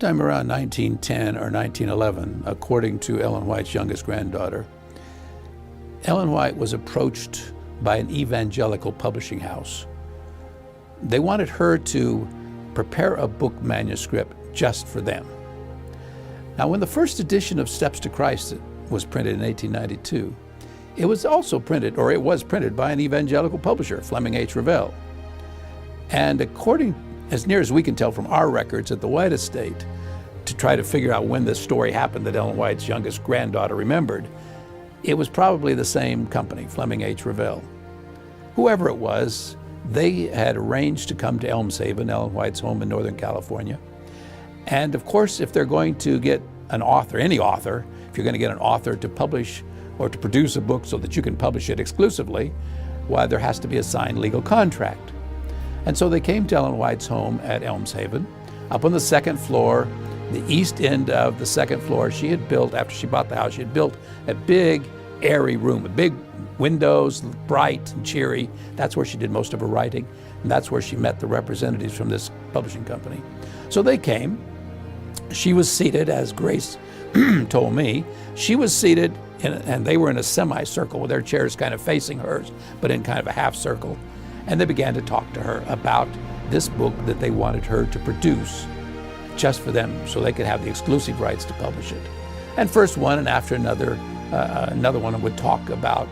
sometime around 1910 or 1911, according to Ellen White's youngest granddaughter, Ellen White was approached by an evangelical publishing house. They wanted her to prepare a book manuscript just for them. Now, when the first edition of Steps to Christ was printed in 1892, it was printed by an evangelical publisher, Fleming H. Revell. And according, as near as we can tell from our records at the White estate, to try to figure out when this story happened that Ellen White's youngest granddaughter remembered, it was probably the same company, Fleming H. Revell. Whoever it was, they had arranged to come to Elmshaven, Ellen White's home in Northern California. And of course, if they're going to get an author, any author, if you're going to get an author to publish or to produce a book so that you can publish it exclusively, why, there has to be a signed legal contract. And so they came to Ellen White's home at Elmshaven. Up on the second floor, the east end of the second floor, she had built, after she bought the house, she had built a big, airy room with big windows, bright and cheery. That's where she did most of her writing, and that's where she met the representatives from this publishing company. So they came. She was seated, as Grace told me, she was seated, and they were in a semicircle with their chairs kind of facing hers, but in kind of a half circle. And they began to talk to her about this book that they wanted her to produce just for them so they could have the exclusive rights to publish it. And first one and after another one would talk about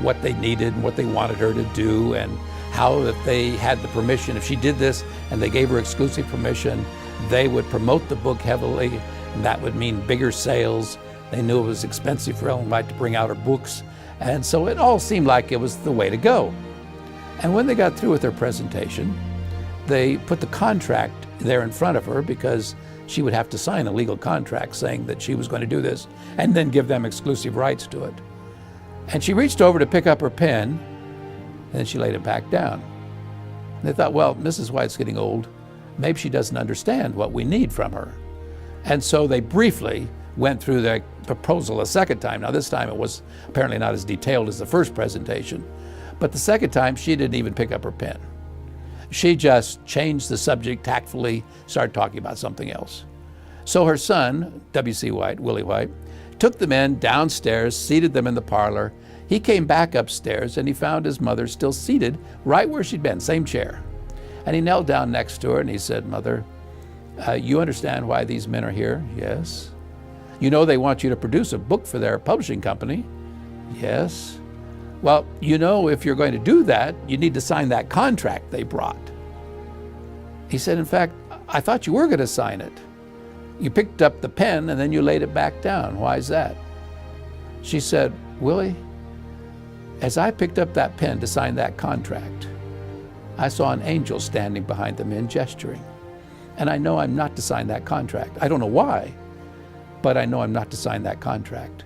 what they needed and what they wanted her to do, and how that they had the permission. If she did this and they gave her exclusive permission, they would promote the book heavily, and that would mean bigger sales. They knew it was expensive for Ellen White to bring out her books, and so it all seemed like it was the way to go. And when they got through with their presentation, they put the contract there in front of her, because she would have to sign a legal contract saying that she was going to do this and then give them exclusive rights to it. And she reached over to pick up her pen, and then she laid it back down. And they thought, well, Mrs. White's getting old. Maybe she doesn't understand what we need from her. And so they briefly went through their proposal a second time. Now, this time it was apparently not as detailed as the first presentation, but the second time she didn't even pick up her pen. She just changed the subject tactfully, started talking about something else. So her son, W.C. White, Willie White, took the men downstairs, seated them in the parlor. He came back upstairs and he found his mother still seated right where she'd been, same chair. And he knelt down next to her and he said, "Mother, you understand why these men are here?" "Yes." "You know they want you to produce a book for their publishing company?" "Yes." "Well, you know, if you're going to do that, you need to sign that contract they brought." He said, "In fact, I thought you were going to sign it. You picked up the pen and then you laid it back down. Why is that?" She said, "Willie, as I picked up that pen to sign that contract, I saw an angel standing behind the men gesturing. And I know I'm not to sign that contract. I don't know why, but I know I'm not to sign that contract."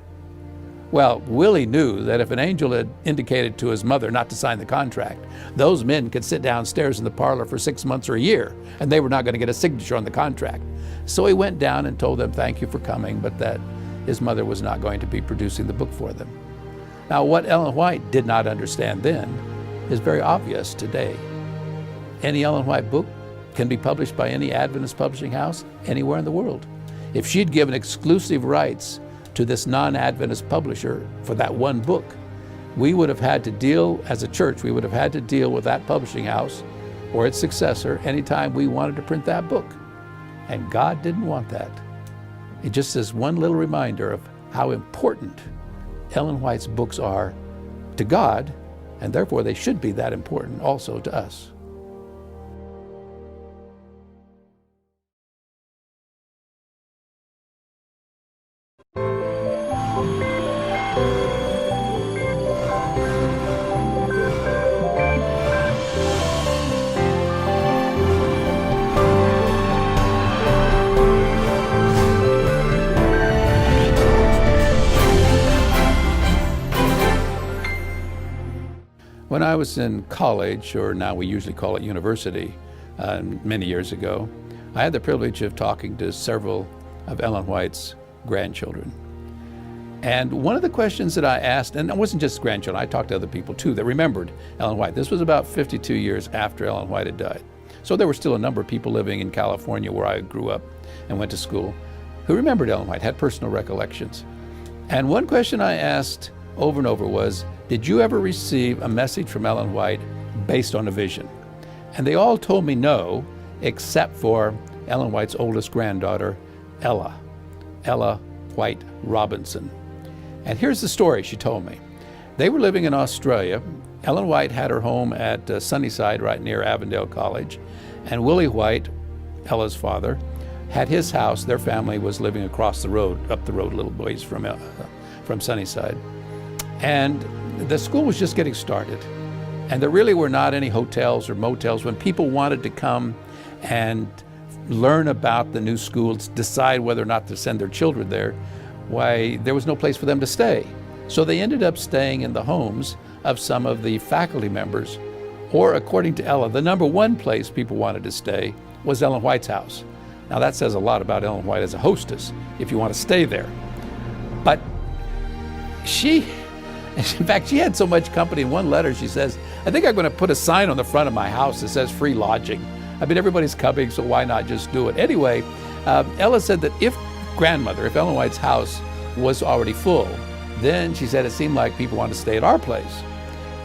Well, Willie knew that if an angel had indicated to his mother not to sign the contract, those men could sit downstairs in the parlor for 6 months or a year, and they were not going to get a signature on the contract. So he went down and told them thank you for coming, but that his mother was not going to be producing the book for them. Now, what Ellen White did not understand then is very obvious today. Any Ellen White book can be published by any Adventist publishing house anywhere in the world. If she'd given exclusive rights to this non-Adventist publisher for that one book, we would have had to deal, as a church, we would have had to deal with that publishing house or its successor anytime we wanted to print that book. And God didn't want that. It just is one little reminder of how important Ellen White's books are to God, and therefore they should be that important also to us. When I was in college, or now we usually call it university, many years ago, I had the privilege of talking to several of Ellen White's grandchildren. And one of the questions that I asked, and it wasn't just grandchildren, I talked to other people too that remembered Ellen White. This was about 52 years after Ellen White had died. So there were still a number of people living in California where I grew up and went to school who remembered Ellen White, had personal recollections. And one question I asked over and over was, did you ever receive a message from Ellen White based on a vision? And they all told me no, except for Ellen White's oldest granddaughter, Ella White Robinson. And here's the story she told me. They were living in Australia. Ellen White had her home at Sunnyside, right near Avondale College. And Willie White, Ella's father, had his house. Their family was living across the road, up the road a little ways from Sunnyside. And the school was just getting started. And there really were not any hotels or motels. When people wanted to come and learn about the new schools, decide whether or not to send their children there, why, there was no place for them to stay. So they ended up staying in the homes of some of the faculty members, or according to Ella, the number one place people wanted to stay was Ellen White's house. Now that says a lot about Ellen White as a hostess, if you want to stay there. But in fact, she had so much company. In one letter, she says, I think I'm going to put a sign on the front of my house that says free lodging. I mean, everybody's coming, so why not just do it? Anyway, Ella said that if Ellen White's house was already full, then she said it seemed like people wanted to stay at our place.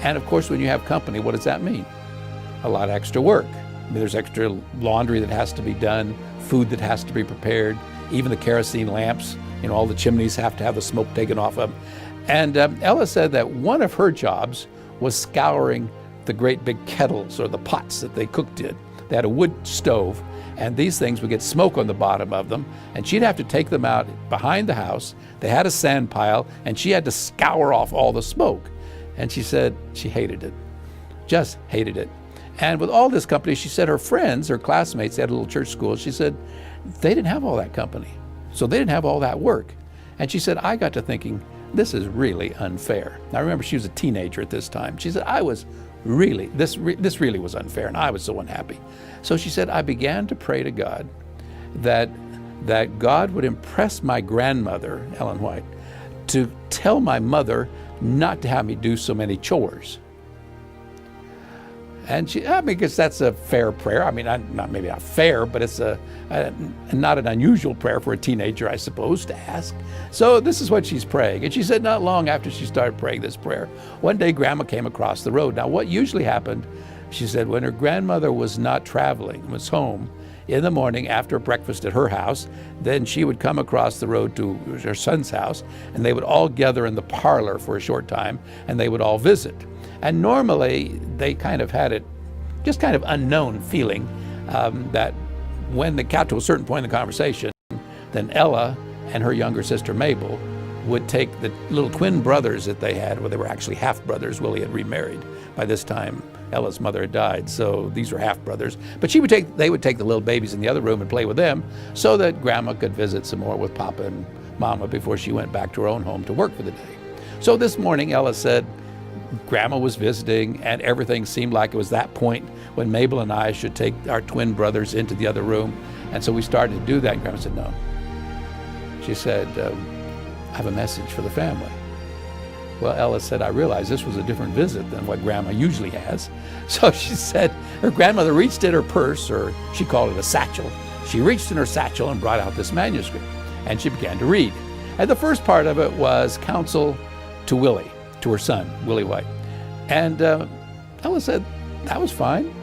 And of course, when you have company, what does that mean? A lot of extra work. I mean, there's extra laundry that has to be done, food that has to be prepared, even the kerosene lamps, all the chimneys have to have the smoke taken off of them. And Ella said that one of her jobs was scouring the great big kettles or the pots that they cooked in. They had a wood stove, and these things would get smoke on the bottom of them, and she'd have to take them out behind the house. They had a sand pile, and she had to scour off all the smoke. And she said she hated it, just hated it. And with all this company, she said her friends, her classmates, they had a little church school, she said they didn't have all that company. So they didn't have all that work. And she said, I got to thinking, this is really unfair. Now remember, she was a teenager at this time. She said, this really was unfair, and I was so unhappy. So she said, I began to pray to God that God would impress my grandmother, Ellen White, to tell my mother not to have me do so many chores. And because that's a fair prayer. I mean, maybe not fair, but it's not an unusual prayer for a teenager, I suppose, to ask. So this is what she's praying. And she said not long after she started praying this prayer, one day Grandma came across the road. Now what usually happened, she said, when her grandmother was not traveling, was home in the morning after breakfast at her house, then she would come across the road to her son's house, and they would all gather in the parlor for a short time, and they would all visit. And normally they kind of had it just kind of unknown feeling that when they got to a certain point in the conversation, then Ella and her younger sister Mabel would take the little twin brothers that they had, well, they were actually half brothers. Willie had remarried. By this time, Ella's mother had died, so these were half brothers. But they would take the little babies in the other room and play with them so that Grandma could visit some more with Papa and Mama before she went back to her own home to work for the day. So this morning, Ella said, Grandma was visiting, and everything seemed like it was that point when Mabel and I should take our twin brothers into the other room. And so we started to do that, and Grandma said, no. She said, I have a message for the family. Well, Ella said, I realized this was a different visit than what Grandma usually has. So she said her grandmother reached in her purse, or she called it a satchel. She reached in her satchel and brought out this manuscript, and she began to read. And the first part of it was counsel to Willie, to her son, Willie White. And Ella said, that was fine.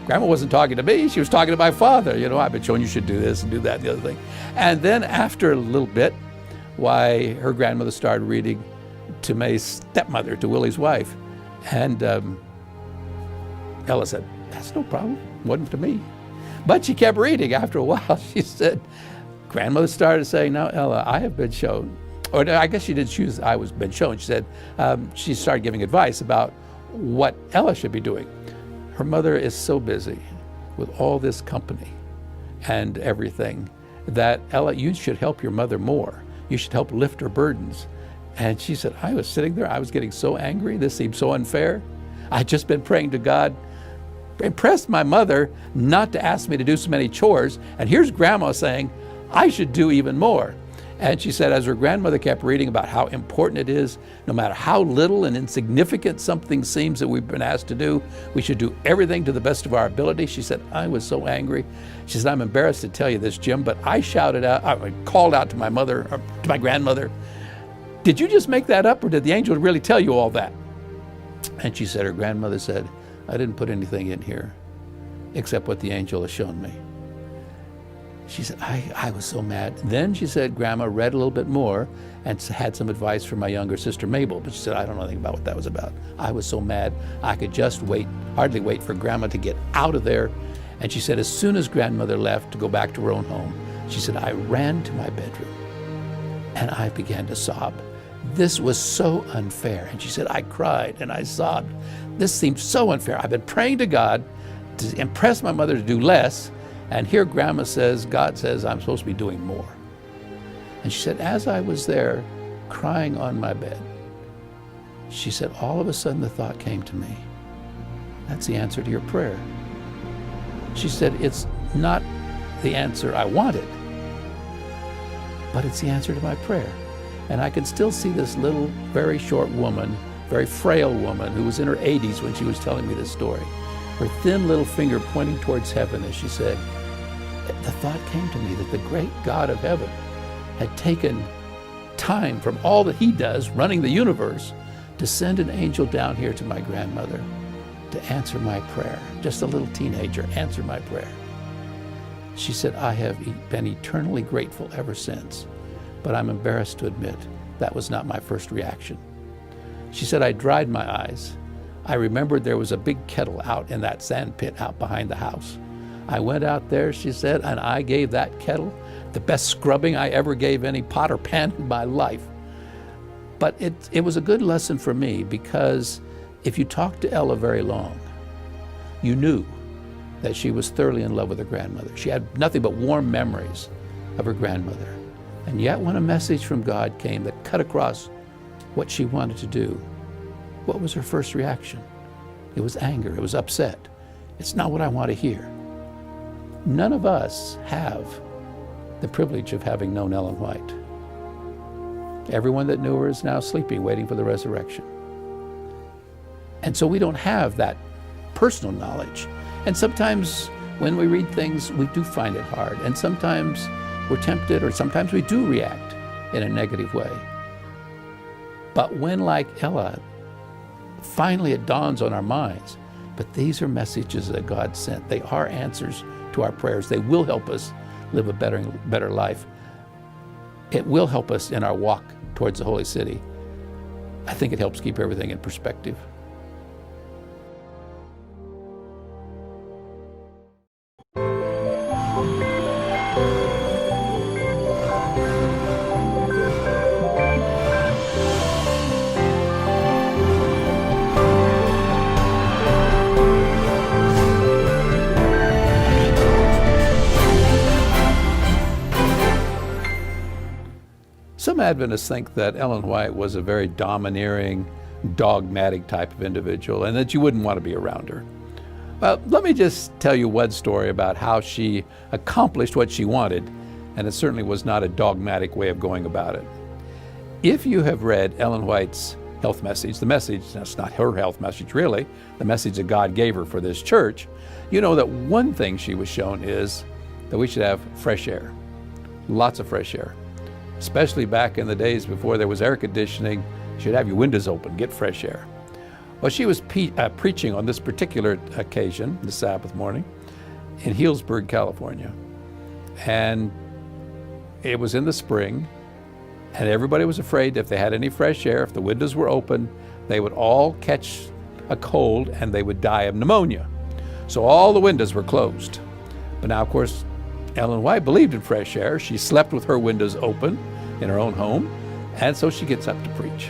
Grandma wasn't talking to me, she was talking to my father. I've been showing you should do this and do that and the other thing. And then after a little bit, why, her grandmother started reading to May's stepmother, to Willie's wife. And Ella said, that's no problem, wasn't to me. But she kept reading. After a while, she said, grandmother started saying, now Ella, I have been shown, or I guess she didn't choose, I was been shown. She said, she started giving advice about what Ella should be doing. Her mother is so busy with all this company and everything that, Ella, you should help your mother more. You should help lift her burdens. And she said, I was sitting there, I was getting so angry. This seemed so unfair. I'd just been praying to God, impressed my mother not to ask me to do so many chores. And here's Grandma saying, I should do even more. And she said, as her grandmother kept reading about how important it is, no matter how little and insignificant something seems that we've been asked to do, we should do everything to the best of our ability. She said, I was so angry. She said, I'm embarrassed to tell you this, Jim, but I called out to my mother, or to my grandmother, did you just make that up, or did the angel really tell you all that? And she said, her grandmother said, I didn't put anything in here except what the angel has shown me. She said, I was so mad. Then she said, Grandma read a little bit more and had some advice from my younger sister, Mabel. But she said, I don't know anything about what that was about. I was so mad, I could just hardly wait for Grandma to get out of there. And she said, as soon as grandmother left to go back to her own home, she said, I ran to my bedroom and I began to sob. This was so unfair. And she said, I cried and I sobbed. This seemed so unfair. I've been praying to God to impress my mother to do less. And here Grandma says, God says, I'm supposed to be doing more. And she said, as I was there crying on my bed, she said, all of a sudden the thought came to me, that's the answer to your prayer. She said, it's not the answer I wanted, but it's the answer to my prayer. And I can still see this little, very short woman, very frail woman who was in her 80s when she was telling me this story. Her thin little finger pointing towards heaven as she said, the thought came to me that the great God of heaven had taken time from all that he does, running the universe, to send an angel down here to my grandmother to answer my prayer. Just a little teenager, answer my prayer. She said, I have been eternally grateful ever since, but I'm embarrassed to admit that was not my first reaction. She said, I dried my eyes. I remembered there was a big kettle out in that sand pit out behind the house. I went out there, she said, and I gave that kettle the best scrubbing I ever gave any pot or pan in my life. But it was a good lesson for me, because if you talked to Ella very long, you knew that she was thoroughly in love with her grandmother. She had nothing but warm memories of her grandmother. And yet when a message from God came that cut across what she wanted to do, what was her first reaction? It was anger, it was upset. It's not what I want to hear. None of us have the privilege of having known Ellen White. Everyone that knew her is now sleeping, waiting for the resurrection. And so we don't have that personal knowledge. And sometimes when we read things, we do find it hard. And sometimes we're tempted, or sometimes we do react in a negative way. But when, like Ella, finally it dawns on our minds, but these are messages that God sent. They are answers to our prayers. They will help us live a better life. It will help us in our walk towards the holy city. I think it helps keep everything in perspective. Some Adventists think that Ellen White was a very domineering, dogmatic type of individual, and that you wouldn't want to be around her. Well, let me just tell you one story about how she accomplished what she wanted, and it certainly was not a dogmatic way of going about it. If you have read Ellen White's health message, that's not her health message really, the message that God gave her for this church, you know that one thing she was shown is that we should have fresh air, lots of fresh air. Especially back in the days before there was air conditioning, you should have your windows open, get fresh air. Well, she was preaching on this particular occasion, the Sabbath morning, in Healdsburg, California. And it was in the spring, and everybody was afraid if they had any fresh air, if the windows were open, they would all catch a cold and they would die of pneumonia. So all the windows were closed. But now, of course, Ellen White believed in fresh air. She slept with her windows open in her own home, and so she gets up to preach.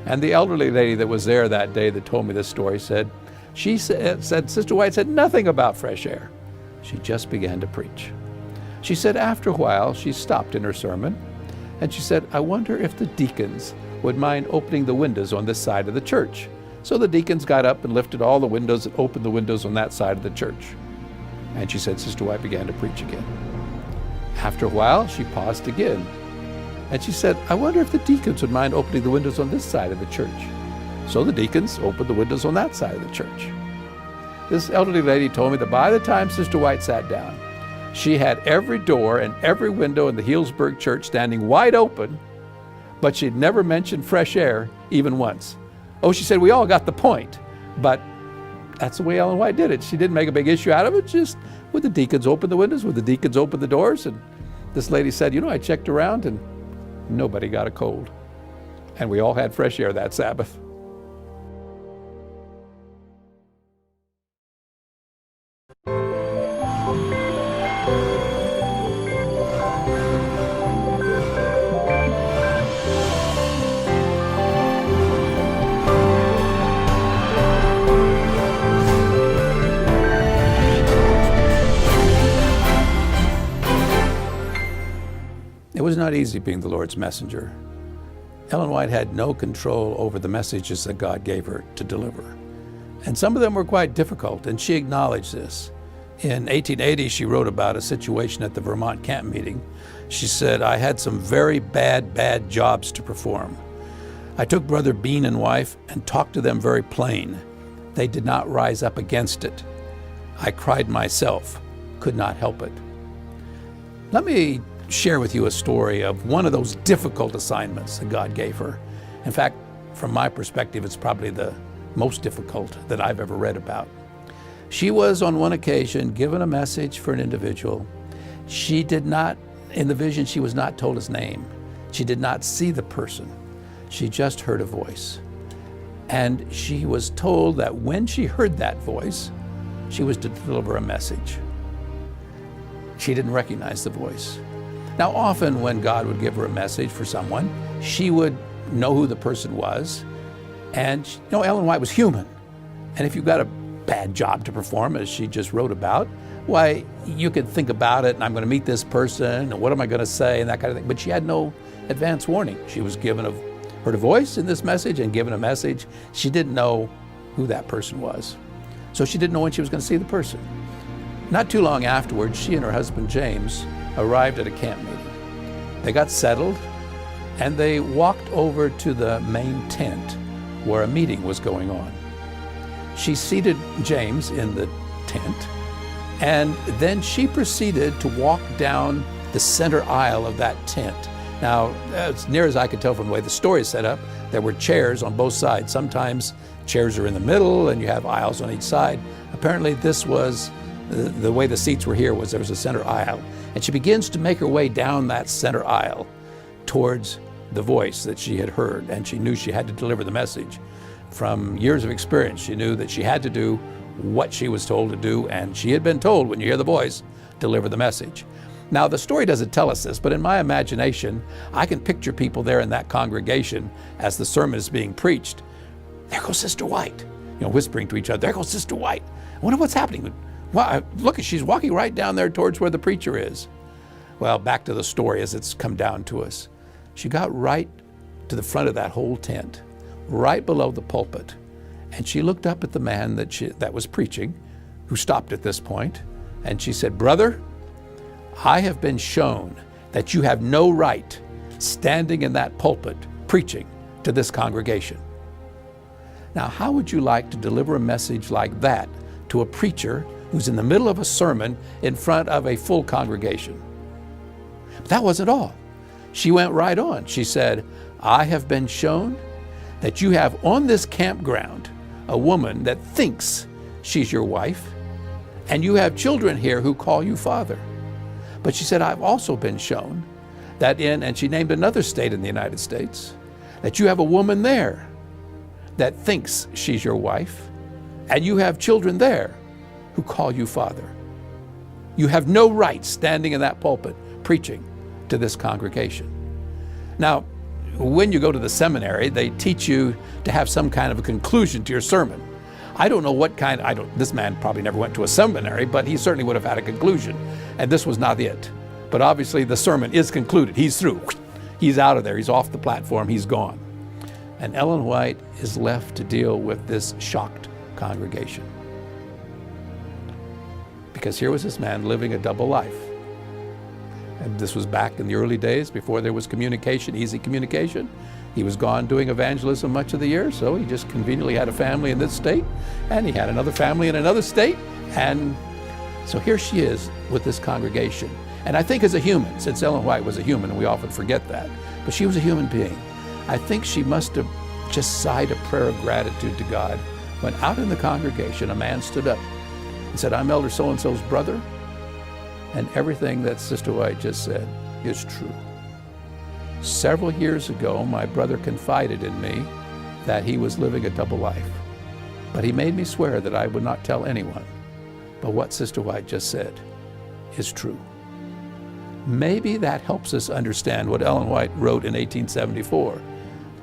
And the elderly lady that was there that day that told me this story said, Sister White said nothing about fresh air. She just began to preach. She said after a while, she stopped in her sermon, and she said, I wonder if the deacons would mind opening the windows on this side of the church. So the deacons got up and lifted all the windows and opened the windows on that side of the church. And she said, Sister White began to preach again. After a while, she paused again, And she said, I wonder if the deacons would mind opening the windows on this side of the church. So the deacons opened the windows on that side of the church. This elderly lady told me that by the time Sister White sat down, she had every door and every window in the Healdsburg church standing wide open, but she'd never mentioned fresh air even once. Oh, she said, we all got the point, but that's the way Ellen White did it. She didn't make a big issue out of it, just would the deacons open the windows, would the deacons open the doors? And this lady said, I checked around and nobody got a cold. And we all had fresh air that Sabbath. It was not easy being the Lord's messenger. Ellen White had no control over the messages that God gave her to deliver. And some of them were quite difficult, and she acknowledged this. In 1880, she wrote about a situation at the Vermont camp meeting. She said, I had some very bad jobs to perform. I took Brother Bean and wife and talked to them very plain. They did not rise up against it. I cried myself, could not help it. Let me share with you a story of one of those difficult assignments that God gave her. In fact, from my perspective, it's probably the most difficult that I've ever read about. She was on one occasion given a message for an individual. She did not, in the vision, she was not told his name. She did not see the person. She just heard a voice. And she was told that when she heard that voice, she was to deliver a message. She didn't recognize the voice. Now, often when God would give her a message for someone, she would know who the person was. And Ellen White was human. And if you've got a bad job to perform, as she just wrote about, why, you could think about it, and I'm going to meet this person, and what am I going to say, and that kind of thing. But she had no advance warning. She was heard a voice in this message and given a message. She didn't know who that person was. So she didn't know when she was going to see the person. Not too long afterwards, she and her husband, James, arrived at a camp meeting. They got settled, and they walked over to the main tent where a meeting was going on. She seated James in the tent, and then she proceeded to walk down the center aisle of that tent. Now, as near as I could tell from the way the story is set up, there were chairs on both sides. Sometimes chairs are in the middle and you have aisles on each side. Apparently this was, the way the seats were here was there was a center aisle. And she begins to make her way down that center aisle towards the voice that she had heard, and she knew she had to deliver the message. From years of experience, she knew that she had to do what she was told to do, and she had been told, when you hear the voice, deliver the message. Now, the story doesn't tell us this, but in my imagination, I can picture people there in that congregation as the sermon is being preached. There goes Sister White, whispering to each other, there goes Sister White. I wonder what's happening. Well, look, she's walking right down there towards where the preacher is. Well, back to the story as it's come down to us. She got right to the front of that whole tent, right below the pulpit, and she looked up at the man that was preaching, who stopped at this point, and she said, Brother, I have been shown that you have no right standing in that pulpit preaching to this congregation. Now, how would you like to deliver a message like that to a preacher who's in the middle of a sermon in front of a full congregation? But that wasn't all. She went right on. She said, I have been shown that you have on this campground a woman that thinks she's your wife, and you have children here who call you father. But she said, I've also been shown that and she named another state in the United States, that you have a woman there that thinks she's your wife, and you have children there who call you father. You have no right standing in that pulpit preaching to this congregation. Now, when you go to the seminary, they teach you to have some kind of a conclusion to your sermon. I don't know what kind, this man probably never went to a seminary, but he certainly would have had a conclusion. And this was not it. But obviously the sermon is concluded. He's through. He's out of there. He's off the platform. He's gone. And Ellen White is left to deal with this shocked congregation. Because here was this man living a double life. This was back in the early days before there was communication, easy communication. He was gone doing evangelism much of the year, so he just conveniently had a family in this state, and he had another family in another state, and so here she is with this congregation. And I think as a human, since Ellen White was a human, and we often forget that, but she was a human being, I think she must have just sighed a prayer of gratitude to God when out in the congregation a man stood up and said, "I'm Elder so-and-so's brother, and everything that Sister White just said is true. Several years ago, my brother confided in me that he was living a double life, but he made me swear that I would not tell anyone. But what Sister White just said is true." Maybe that helps us understand what Ellen White wrote in 1874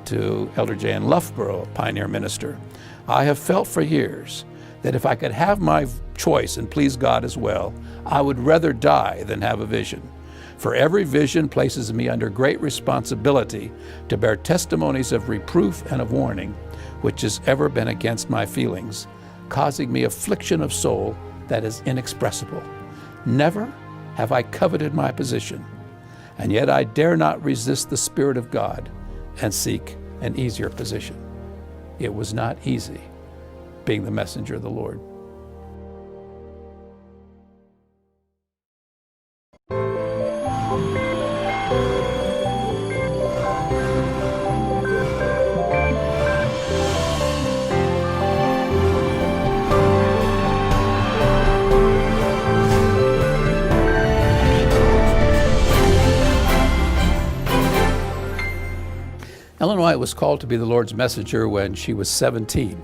to Elder J.N. Loughborough, a pioneer minister. "I have felt for years that if I could have my choice and please God as well, I would rather die than have a vision. For every vision places me under great responsibility to bear testimonies of reproof and of warning, which has ever been against my feelings, causing me affliction of soul that is inexpressible. Never have I coveted my position, and yet I dare not resist the Spirit of God and seek an easier position." It was not easy being the messenger of the Lord. Ellen White was called to be the Lord's messenger when she was 17,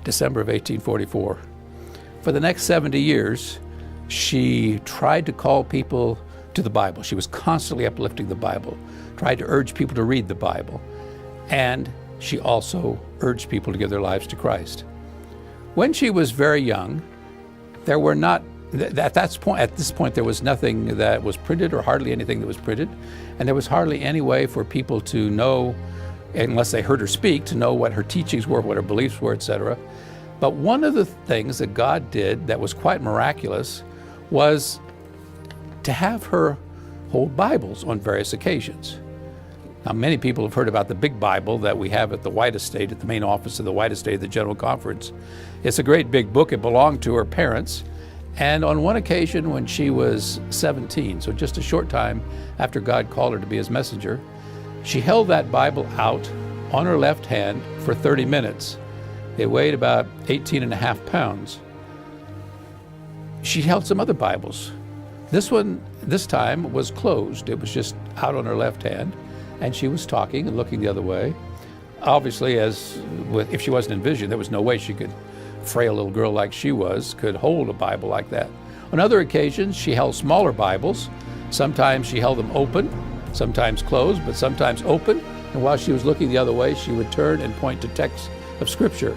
December of 1844. For the next 70 years, she tried to call people to the Bible. She was constantly uplifting the Bible, tried to urge people to read the Bible, and she also urged people to give their lives to Christ. When she was very young, there were not, at this point, there was nothing that was printed, or hardly anything that was printed, and there was hardly any way for people to know, unless they heard her speak, to know what her teachings were, what her beliefs were, etc. But one of the things that God did that was quite miraculous was to have her hold Bibles on various occasions. Now, many people have heard about the big Bible that we have at the White Estate, at the main office of the White Estate of the General Conference. It's a great big book. It belonged to her parents. And on one occasion when she was 17, so just a short time after God called her to be his messenger, she held that Bible out on her left hand for 30 minutes. It weighed about 18.5 pounds. She held some other Bibles. This one, this time, was closed. It was just out on her left hand, and she was talking and looking the other way. Obviously, if she wasn't in vision, there was no way she could, frail little girl like she was, could hold a Bible like that. On other occasions, she held smaller Bibles. Sometimes she held them open, sometimes closed, but sometimes open. And while she was looking the other way, she would turn and point to texts of Scripture.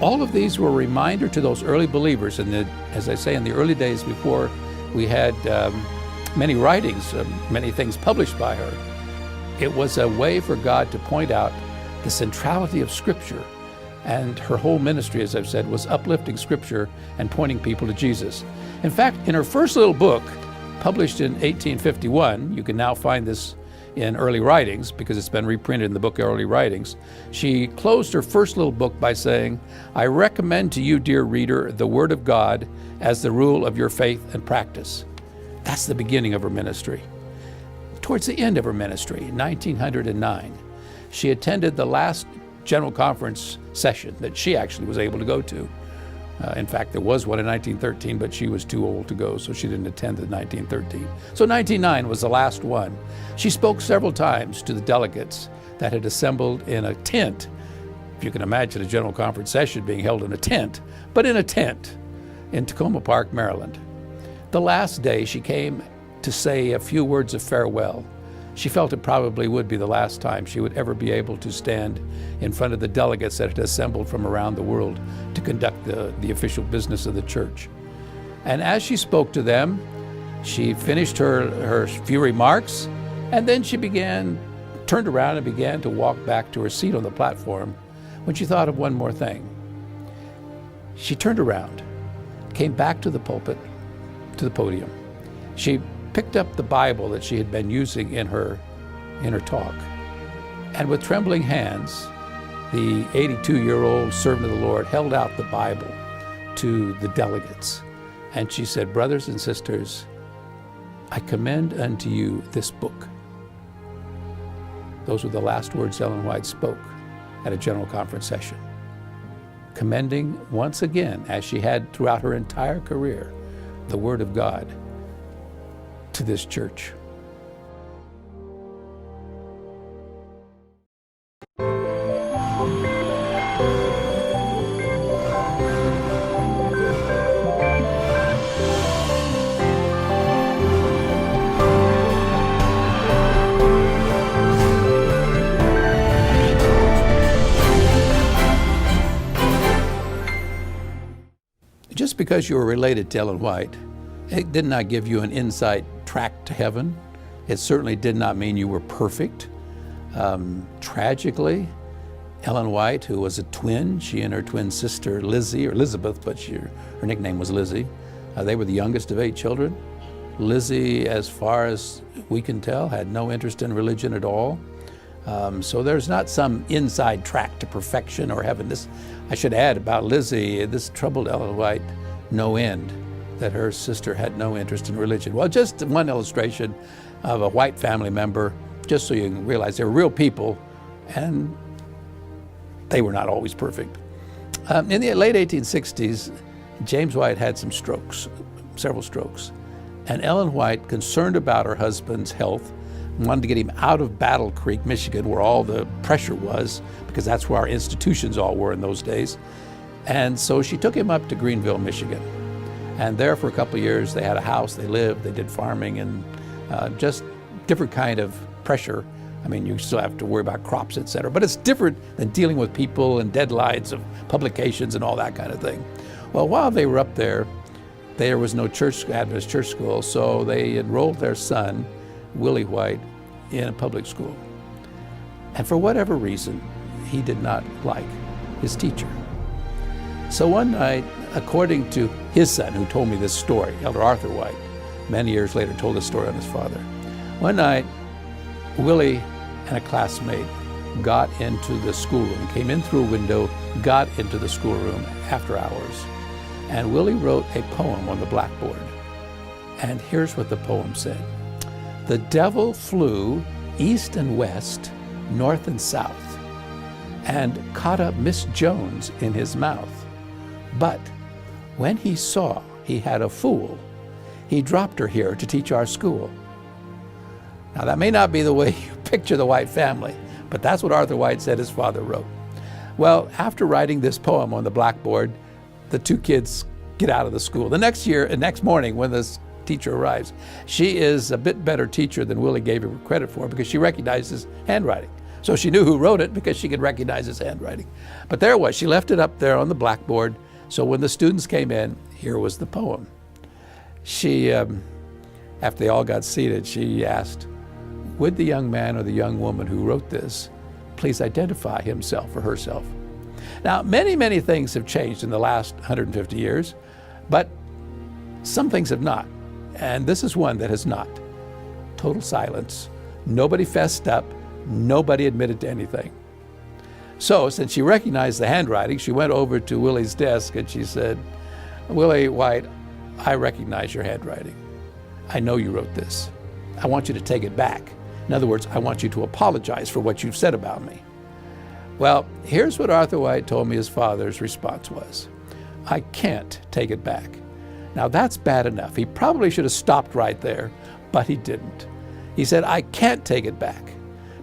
All of these were a reminder to those early believers, and as I say, in the early days before we had many writings, many things published by her. It was a way for God to point out the centrality of Scripture, and her whole ministry, as I've said, was uplifting Scripture and pointing people to Jesus. In fact, in her first little book, published in 1851, you can now find this in Early Writings because it's been reprinted in the book Early Writings, she closed her first little book by saying, "I recommend to you, dear reader, the Word of God as the rule of your faith and practice." That's the beginning of her ministry. Towards the end of her ministry, in 1909, she attended the last General Conference session that she actually was able to go to. In fact, there was one in 1913, but she was too old to go, so she didn't attend the 1913. So 1909 was the last one. She spoke several times to the delegates that had assembled in a tent. If you can imagine a General Conference session being held in a tent, but in a tent in Tacoma Park, Maryland. The last day she came to say a few words of farewell. She felt it probably would be the last time she would ever be able to stand in front of the delegates that had assembled from around the world to conduct the official business of the church. And as she spoke to them, she finished her few remarks, and then she turned around and began to walk back to her seat on the platform when she thought of one more thing. She turned around, came back to the pulpit, to the podium. She picked up the Bible that she had been using in her talk. And with trembling hands, the 82-year-old servant of the Lord held out the Bible to the delegates. And she said, "Brothers and sisters, I commend unto you this book." Those were the last words Ellen White spoke at a general conference session, commending once again, as she had throughout her entire career, the Word of God to this church. Just because you were related to Ellen White, it did not give you an inside track to heaven. It certainly did not mean you were perfect. Tragically, Ellen White, who was a twin, she and her twin sister Lizzie, or Elizabeth, but her nickname was Lizzie, they were the youngest of 8 children. Lizzie, as far as we can tell, had no interest in religion at all. So there's not some inside track to perfection or heaven. This, I should add about Lizzie, this troubled Ellen White no end, that her sister had no interest in religion. Well, just one illustration of a white family member, just so you can realize they're real people, and they were not always perfect. In the late 1860s, James White had some strokes, several strokes. And Ellen White, concerned about her husband's health, wanted to get him out of Battle Creek, Michigan, where all the pressure was, because that's where our institutions all were in those days. And so she took him up to Greenville, Michigan. And there for a couple of years, they had a house, they lived, they did farming, and just different kind of pressure. I mean, you still have to worry about crops, et cetera, but it's different than dealing with people and deadlines of publications and all that kind of thing. Well, while they were up there was no Adventist church school, so they enrolled their son, Willie White, in a public school. And for whatever reason, he did not like his teacher. So one night, according to his son, who told me this story, Elder Arthur White, many years later told this story on his father. One night, Willie and a classmate got into the schoolroom, came in through a window, got into the schoolroom after hours. And Willie wrote a poem on the blackboard. And here's what the poem said. "The devil flew east and west, north and south, and caught up Miss Jones in his mouth. But when he saw he had a fool, he dropped her here to teach our school." Now that may not be the way you picture the White family, but that's what Arthur White said his father wrote. Well, after writing this poem on the blackboard, the 2 kids get out of the school. The next morning when this teacher arrives, she is a bit better teacher than Willie gave her credit for, because she recognized his handwriting. So she knew who wrote it because she could recognize his handwriting. But there it was, she left it up there on the blackboard. So when the students came in, here was the poem. She, after they all got seated, she asked, would the young man or the young woman who wrote this please identify himself or herself? Now, many, many things have changed in the last 150 years, but some things have not. And this is one that has not. Total silence. Nobody fessed up. Nobody admitted to anything. So, since she recognized the handwriting, she went over to Willie's desk and she said, "Willie White, I recognize your handwriting. I know you wrote this. I want you to take it back. In other words, I want you to apologize for what you've said about me." Well, here's what Arthur White told me his father's response was. "I can't take it back." Now that's bad enough. He probably should have stopped right there, but he didn't. He said, "I can't take it back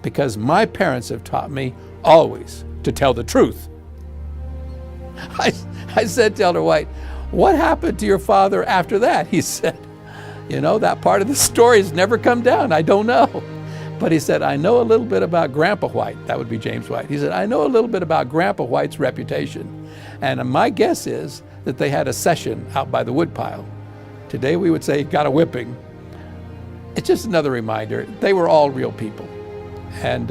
because my parents have taught me always to tell the truth." I said to Elder White, "What happened to your father after that?" He said, "You know, that part of the story has never come down. I don't know." But he said, "I know a little bit about Grandpa White." That would be James White. He said, "I know a little bit about Grandpa White's reputation. And my guess is that they had a session out by the woodpile. Today we would say he got a whipping." It's just another reminder. They were all real people. And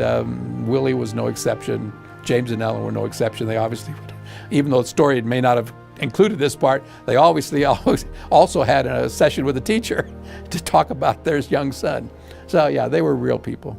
Willie was no exception. James and Ellen were no exception. They obviously, even though the story may not have included this part, they obviously also had a session with the teacher to talk about their young son. So yeah, they were real people.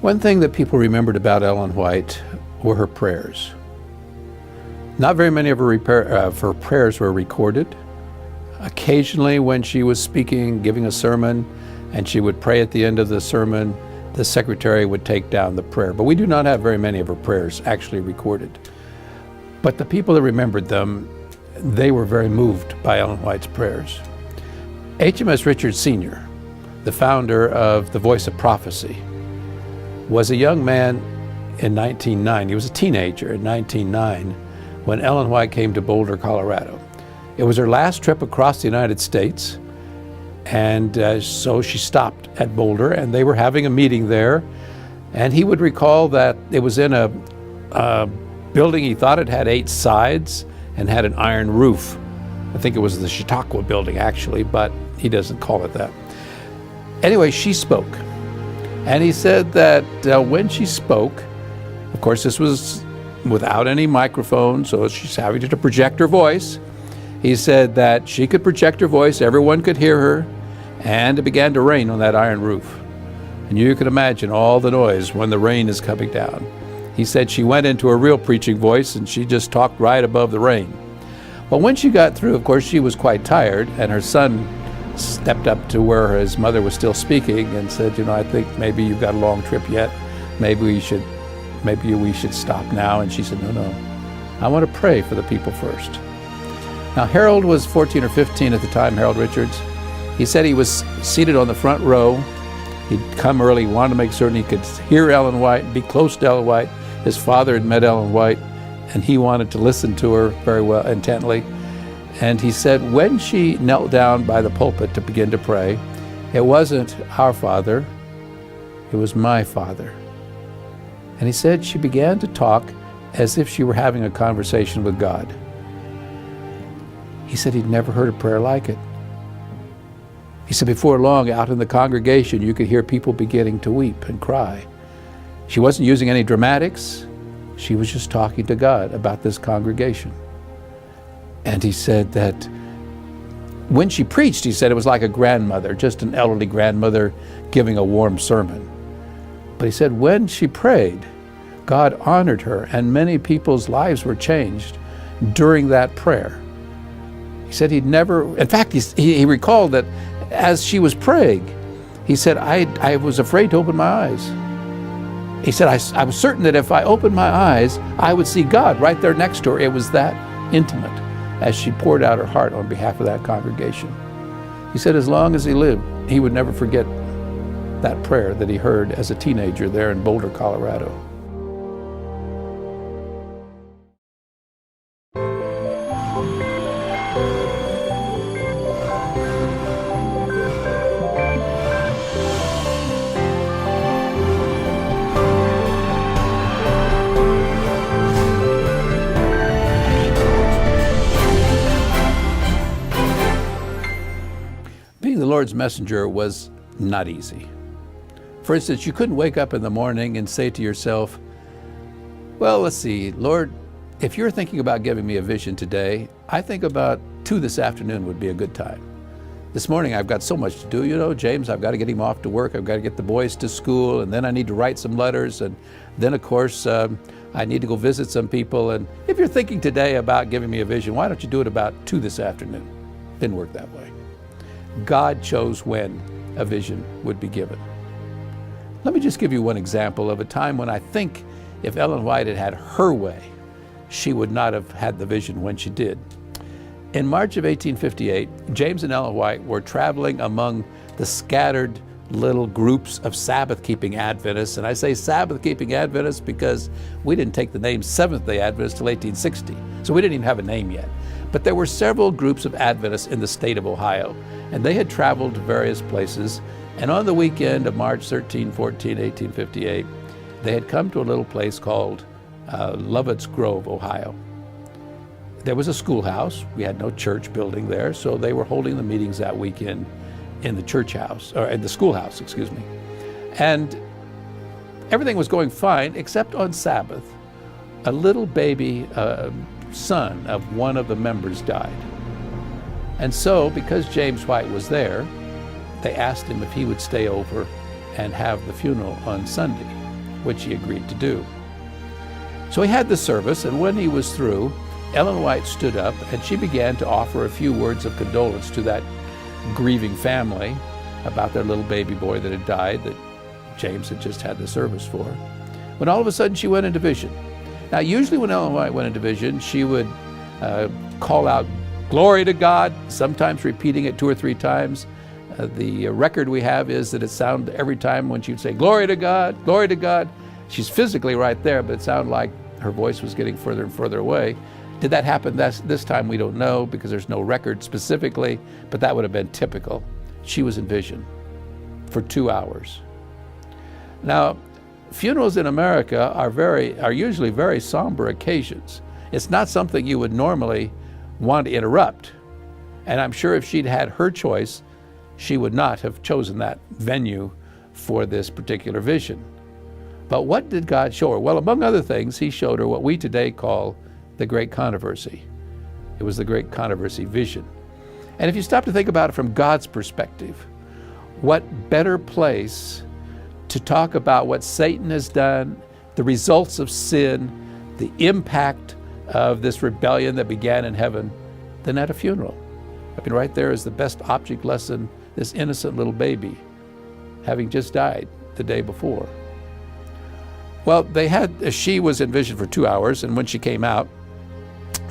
One thing that people remembered about Ellen White were her prayers. Not very many of her prayers were recorded. Occasionally when she was speaking, giving a sermon, and she would pray at the end of the sermon, the secretary would take down the prayer. But we do not have very many of her prayers actually recorded. But the people that remembered them, they were very moved by Ellen White's prayers. HMS Richards Sr., the founder of the Voice of Prophecy, was a young man in 1909. He was a teenager in 1909 when Ellen White came to Boulder, Colorado. It was her last trip across the United States, and so she stopped at Boulder, and they were having a meeting there. And he would recall that it was in a building. He thought it had 8 sides and had an iron roof. I think it was the Chautauqua building, actually, but he doesn't call it that. Anyway, she spoke. And he said that when she spoke, of course this was without any microphone, so she's having to project her voice. He said that she could project her voice, everyone could hear her, and it began to rain on that iron roof. And you can imagine all the noise when the rain is coming down. He said she went into a real preaching voice and she just talked right above the rain. But when she got through, of course, she was quite tired, and her son stepped up to where his mother was still speaking and said, you know, I think maybe you've got a long trip yet. Maybe we should stop now. And she said, no, I want to pray for the people first. Now, Harold was 14 or 15 at the time, Harold Richards. He said he was seated on the front row. He'd come early, wanted to make certain he could hear Ellen White, be close to Ellen White. His father had met Ellen White, and he wanted to listen to her very well, intently. And he said when she knelt down by the pulpit to begin to pray, it wasn't our Father, it was my Father. And he said she began to talk as if she were having a conversation with God. He said he'd never heard a prayer like it. He said before long, out in the congregation, you could hear people beginning to weep and cry. She wasn't using any dramatics. She was just talking to God about this congregation. And he said that when she preached, he said it was like a grandmother, just an elderly grandmother giving a warm sermon. But he said when she prayed, God honored her, and many people's lives were changed during that prayer. He said he'd never, in fact, he recalled that as she was praying, he said, I was afraid to open my eyes. He said, I was certain that if I opened my eyes, I would see God right there next to her. It was that intimate as she poured out her heart on behalf of that congregation. He said as long as he lived, he would never forget that prayer that he heard as a teenager there in Boulder, Colorado. Being the Lord's messenger was not easy. For instance, you couldn't wake up in the morning and say to yourself, well, let's see, Lord, if you're thinking about giving me a vision today, I think about 2 this afternoon would be a good time. This morning I've got so much to do, you know, James, I've got to get him off to work, I've got to get the boys to school, and then I need to write some letters, and then of course I need to go visit some people. And if you're thinking today about giving me a vision, why don't you do it about 2 this afternoon? Didn't work that way. God chose when a vision would be given. Let me just give you one example of a time when I think if Ellen White had had her way, she would not have had the vision when she did. In March of 1858, James and Ellen White were traveling among the scattered little groups of Sabbath-keeping Adventists. And I say Sabbath-keeping Adventists because we didn't take the name Seventh-day Adventists till 1860. So we didn't even have a name yet. But there were several groups of Adventists in the state of Ohio, and they had traveled to various places. And on the weekend of March 13, 14, 1858, they had come to a little place called Lovett's Grove, Ohio. There was a schoolhouse. We had no church building there, so they were holding the meetings that weekend in the church house, or in the schoolhouse, excuse me. And everything was going fine, except on Sabbath, a little baby son of one of the members died. And so, because James White was there, they asked him if he would stay over and have the funeral on Sunday, which he agreed to do. So he had the service, and when he was through, Ellen White stood up and she began to offer a few words of condolence to that grieving family about their little baby boy that had died, that James had just had the service for, when all of a sudden she went into vision. Now, usually when Ellen White went into vision, she would call out, "Glory to God," sometimes repeating it 2 or 3 times. The record we have is that it sounded every time when she would say, "Glory to God, glory to God." She's physically right there, but it sounded like her voice was getting further and further away. Did that happen this time? We don't know, because there's no record specifically, but that would have been typical. She was in vision for 2 hours. Now, funerals in America are usually very somber occasions. It's not something you would normally want to interrupt. And I'm sure if she'd had her choice, she would not have chosen that venue for this particular vision. But what did God show her? Well, among other things, he showed her what we today call the Great Controversy. It was the Great Controversy vision. And if you stop to think about it from God's perspective, what better place to talk about what Satan has done, the results of sin, the impact of this rebellion that began in heaven, than at a funeral. I mean, right there is the best object lesson, this innocent little baby having just died the day before. Well, she was in vision for 2 hours, and when she came out,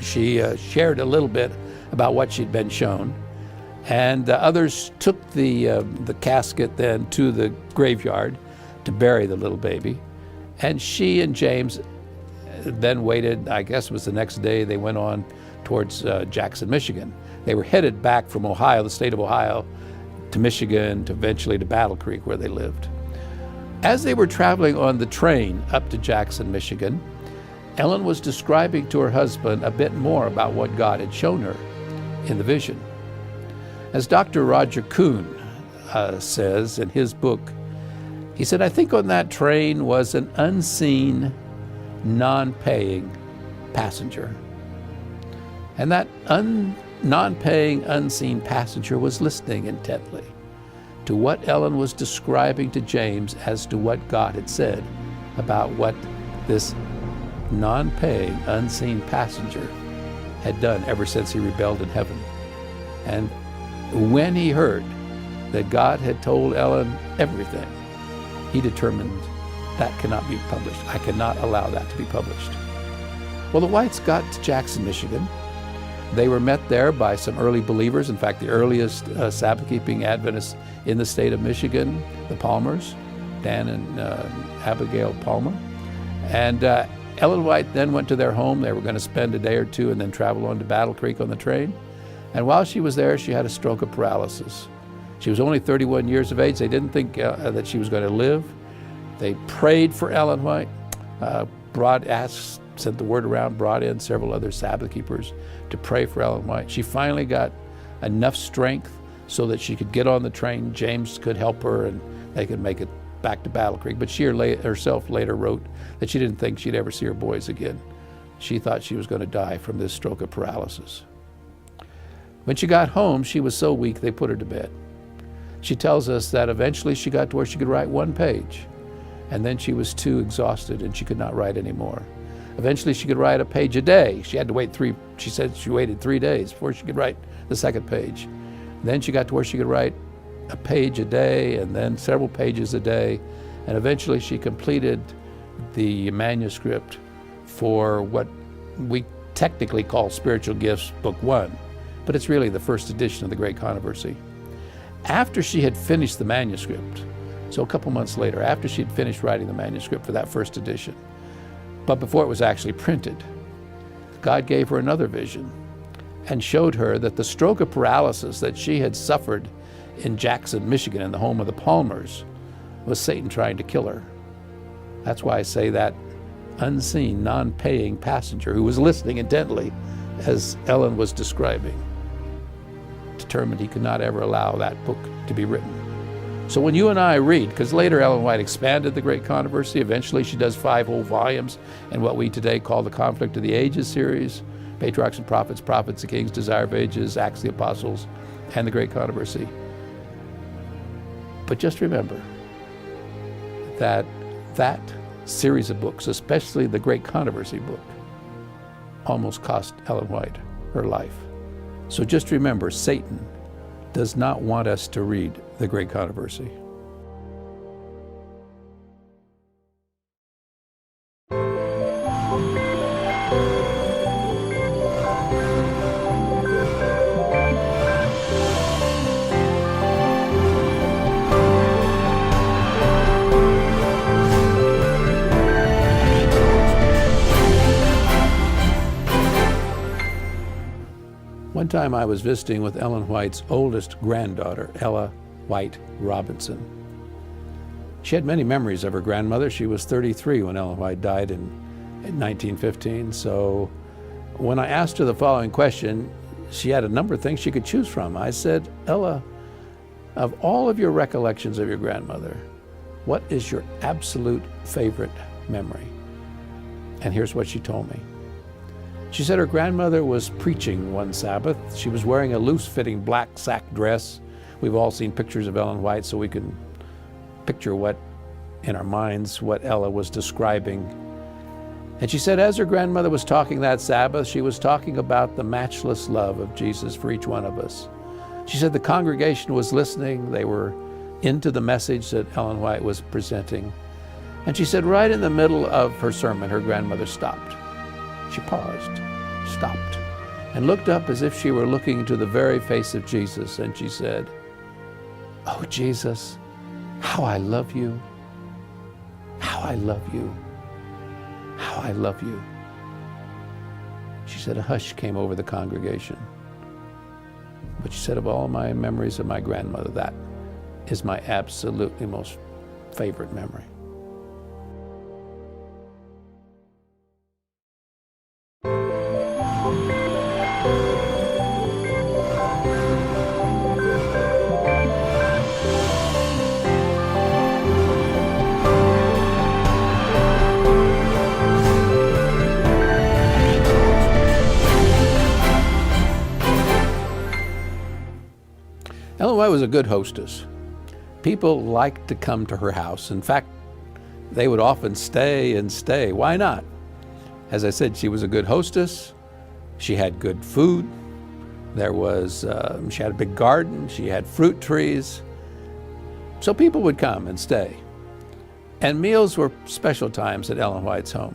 she shared a little bit about what she'd been shown. And others took the casket then to the graveyard to bury the little baby. And she and James then waited, I guess it was the next day, they went on towards Jackson, Michigan. They were headed back from Ohio, the state of Ohio, to Michigan, to eventually to Battle Creek, where they lived. As they were traveling on the train up to Jackson, Michigan, Ellen was describing to her husband a bit more about what God had shown her in the vision. As Dr. Roger Kuhn says in his book, he said, "I think on that train was an unseen, non-paying passenger." And that non-paying, unseen passenger was listening intently to what Ellen was describing to James as to what God had said about what this non-paying, unseen passenger had done ever since he rebelled in heaven. And when he heard that God had told Ellen everything, he determined that cannot be published. I cannot allow that to be published. Well, the Whites got to Jackson, Michigan. They were met there by some early believers. In fact, the earliest Sabbath-keeping Adventists in the state of Michigan, the Palmers, Dan and Abigail Palmer. And Ellen White then went to their home. They were going to spend a day or two and then travel on to Battle Creek on the train. And while she was there, she had a stroke of paralysis. She was only 31 years of age. They didn't think that she was going to live. They prayed for Ellen White, sent the word around, brought in several other Sabbath keepers to pray for Ellen White. She finally got enough strength so that she could get on the train. James could help her and they could make it back to Battle Creek. But she herself later wrote that she didn't think she'd ever see her boys again. She thought she was going to die from this stroke of paralysis. When she got home, she was so weak they put her to bed. She tells us that eventually she got to where she could write 1 page, and then she was too exhausted and she could not write anymore. Eventually she could write a page a day. She had to wait she said she waited 3 days before she could write the 2nd page. Then she got to where she could write a page a day and then several pages a day. And eventually she completed the manuscript for what we technically call Spiritual Gifts, Book 1, but it's really the first edition of the Great Controversy. After she had finished the manuscript, so a couple months later, after she had finished writing the manuscript for that first edition, but before it was actually printed, God gave her another vision and showed her that the stroke of paralysis that she had suffered in Jackson, Michigan, in the home of the Palmers, was Satan trying to kill her. That's why I say that unseen, non-paying passenger who was listening intently as Ellen was describing, determined he could not ever allow that book to be written. So when you and I read, because later Ellen White expanded the Great Controversy, eventually she does 5 whole volumes in what we today call the Conflict of the Ages series, Patriarchs and Prophets, Prophets and Kings, Desire of Ages, Acts of the Apostles, and the Great Controversy. But just remember that that series of books, especially the Great Controversy book, almost cost Ellen White her life. So just remember, Satan does not want us to read the Great Controversy. One time I was visiting with Ellen White's oldest granddaughter, Ella White Robinson. She had many memories of her grandmother. She was 33 when Ellen White died in 1915. So when I asked her the following question, she had a number of things she could choose from. I said, Ella, of all of your recollections of your grandmother, what is your absolute favorite memory? And here's what she told me. She said her grandmother was preaching one Sabbath. She was wearing a loose-fitting black sack dress. We've all seen pictures of Ellen White, so we can picture in our minds what Ella was describing. And she said as her grandmother was talking that Sabbath, she was talking about the matchless love of Jesus for each one of us. She said the congregation was listening. They were into the message that Ellen White was presenting. And she said right in the middle of her sermon, her grandmother stopped. She paused, stopped, and looked up as if she were looking into the very face of Jesus, and she said, "Oh, Jesus, how I love you, how I love you, how I love you." She said a hush came over the congregation. But she said, of all my memories of my grandmother, that is my absolutely most favorite memory. Ellen White was a good hostess. People liked to come to her house. In fact, they would often stay and stay. Why not? As I said, she was a good hostess. She had good food. She had a big garden. She had fruit trees. So people would come and stay. And meals were special times at Ellen White's home.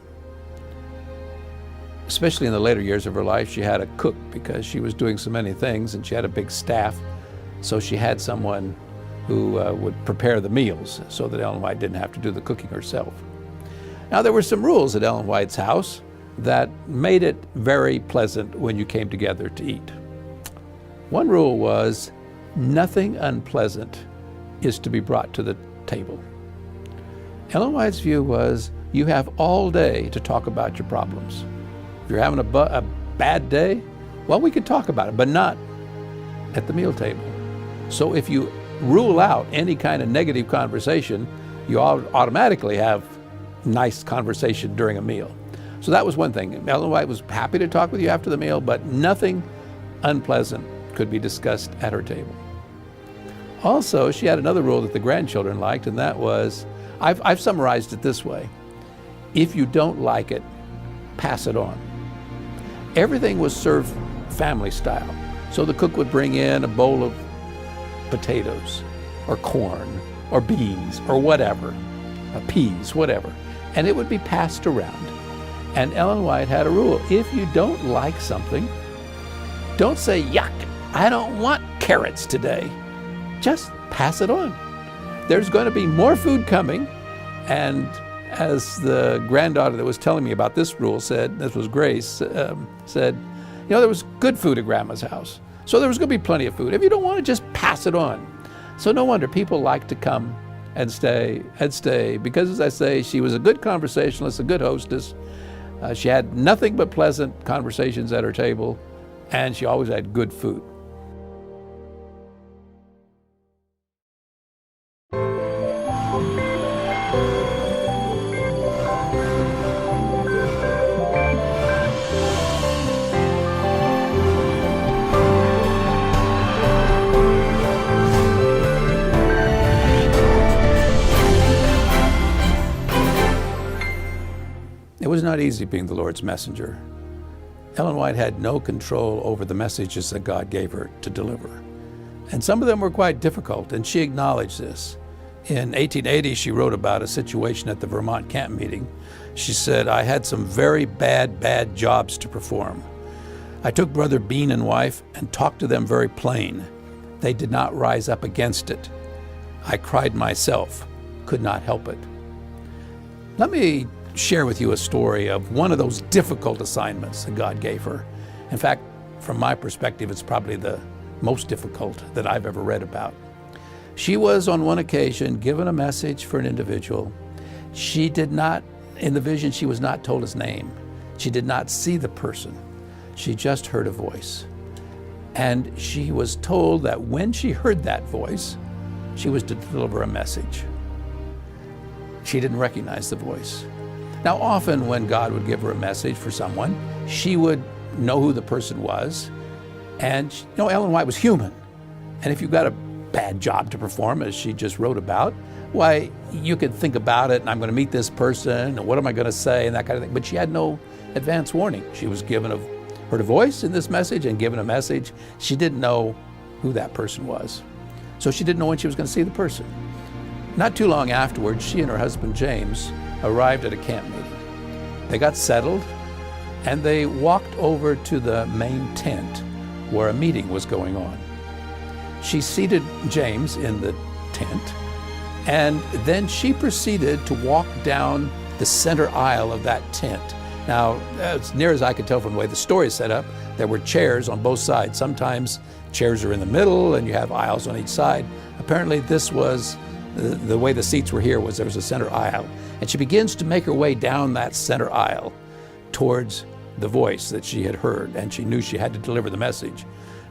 Especially in the later years of her life, she had a cook because she was doing so many things and she had a big staff. So she had someone who would prepare the meals so that Ellen White didn't have to do the cooking herself. Now, there were some rules at Ellen White's house that made it very pleasant when you came together to eat. One rule was nothing unpleasant is to be brought to the table. Ellen White's view was you have all day to talk about your problems. If you're having a bad day, well, we could talk about it, but not at the meal table. So if you rule out any kind of negative conversation, you automatically have nice conversation during a meal. So that was one thing. Ellen White was happy to talk with you after the meal, but nothing unpleasant could be discussed at her table. Also, she had another rule that the grandchildren liked, and that was, I've summarized it this way: if you don't like it, pass it on. Everything was served family style. So the cook would bring in a bowl of potatoes or corn or beans or whatever, peas, whatever, and it would be passed around. And Ellen White had a rule: if you don't like something, don't say, yuck, I don't want carrots today. just pass it on. There's going to be more food coming. And as the granddaughter that was telling me about this rule said, this was Grace, said, there was good food at Grandma's house. So there was going to be plenty of food. If you don't want to, just pass it on. So no wonder people like to come and stay, because as I say, she was a good conversationalist, a good hostess. She had nothing but pleasant conversations at her table, and she always had good food. It was not easy being the Lord's messenger. Ellen White had no control over the messages that God gave her to deliver. And some of them were quite difficult, and she acknowledged this. In 1880, she wrote about a situation at the Vermont camp meeting. She said, "I had some very bad jobs to perform. I took Brother Bean and wife and talked to them very plain. They did not rise up against it. I cried myself, could not help it." Let me share with you a story of one of those difficult assignments that God gave her. In fact, from my perspective, it's probably the most difficult that I've ever read about. She was on one occasion given a message for an individual. She did not, in the vision, she was not told his name. She did not see the person. She just heard a voice. And she was told that when she heard that voice, she was to deliver a message. She didn't recognize the voice. Now, often when God would give her a message for someone, she would know who the person was. And, Ellen White was human. And if you've got a bad job to perform, as she just wrote about, why, you could think about it, and I'm going to meet this person, and what am I going to say, and that kind of thing. But she had no advance warning. She was heard a voice in this message and given a message. She didn't know who that person was. So she didn't know when she was going to see the person. Not too long afterwards, she and her husband, James, arrived at a camp meeting. They got settled, and they walked over to the main tent where a meeting was going on. She seated James in the tent, and then she proceeded to walk down the center aisle of that tent. Now, as near as I could tell from the way the story is set up, there were chairs on both sides. Sometimes chairs are in the middle and you have aisles on each side. Apparently this was the way the seats were here, was there was a center aisle. And she begins to make her way down that center aisle towards the voice that she had heard, and she knew she had to deliver the message.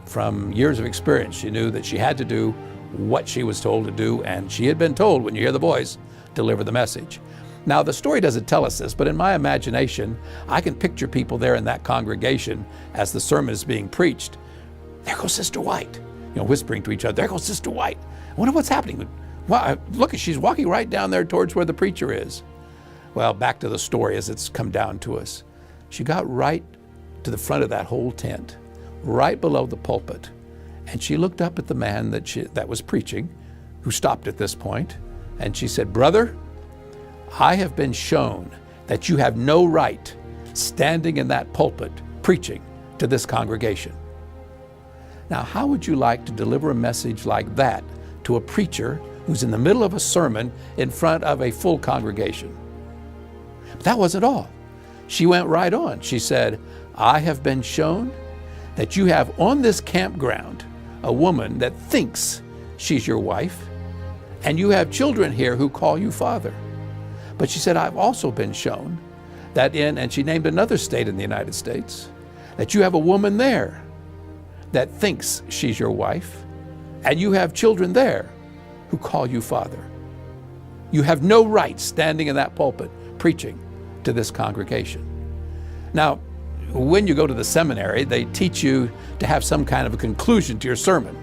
From years of experience, she knew that she had to do what she was told to do, and she had been told, when you hear the voice, deliver the message. Now, the story doesn't tell us this, but in my imagination, I can picture people there in that congregation as the sermon is being preached. There goes Sister White, whispering to each other, there goes Sister White. I wonder what's happening. Well, look, she's walking right down there towards where the preacher is. Well, back to the story as it's come down to us. She got right to the front of that whole tent, right below the pulpit, and she looked up at the man that was preaching, who stopped at this point, and she said, "Brother, I have been shown that you have no right standing in that pulpit preaching to this congregation." Now, how would you like to deliver a message like that to a preacher who's in the middle of a sermon in front of a full congregation? But that wasn't all. She went right on. She said, "I have been shown that you have on this campground a woman that thinks she's your wife, and you have children here who call you father. But," she said, "I've also been shown that and she named another state in the United States, that you have a woman there that thinks she's your wife, and you have children there who call you father. You have no right standing in that pulpit preaching to this congregation." Now, when you go to the seminary, they teach you to have some kind of a conclusion to your sermon.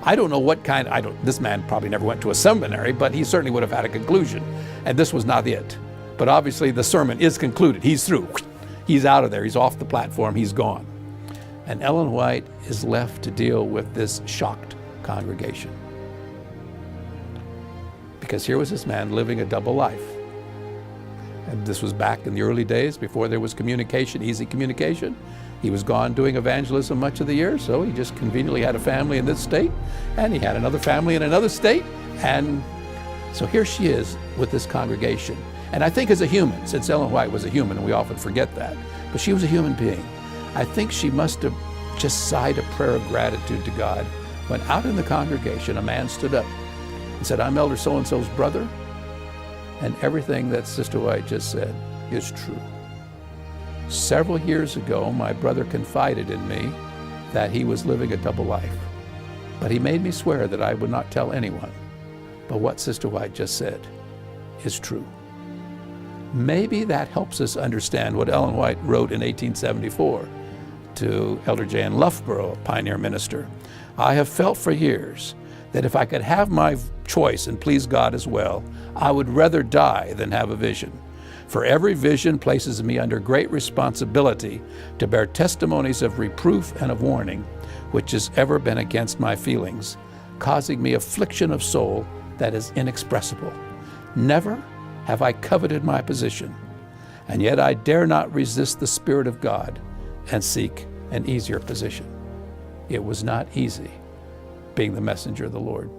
I don't know what kind, this man probably never went to a seminary, but he certainly would have had a conclusion. And this was not it. But obviously the sermon is concluded. He's through. He's out of there. He's off the platform. He's gone. And Ellen White is left to deal with this shocked congregation. Because here was this man living a double life. And this was back in the early days before there was communication, easy communication. He was gone doing evangelism much of the year, so he just conveniently had a family in this state, and he had another family in another state, and so here she is with this congregation. And I think as a human, since Ellen White was a human, and we often forget that, but she was a human being, I think she must have just sighed a prayer of gratitude to God when out in the congregation a man stood up and said, "I'm Elder so-and-so's brother, and everything that Sister White just said is true. Several years ago, my brother confided in me that he was living a double life, but he made me swear that I would not tell anyone. But what Sister White just said is true." Maybe that helps us understand what Ellen White wrote in 1874 to Elder J.N. Loughborough, a pioneer minister. "I have felt for years that if I could have my choice and please God as well, I would rather die than have a vision. For every vision places me under great responsibility to bear testimonies of reproof and of warning, which has ever been against my feelings, causing me affliction of soul that is inexpressible. Never have I coveted my position, and yet I dare not resist the Spirit of God and seek an easier position." It was not easy being the messenger of the Lord.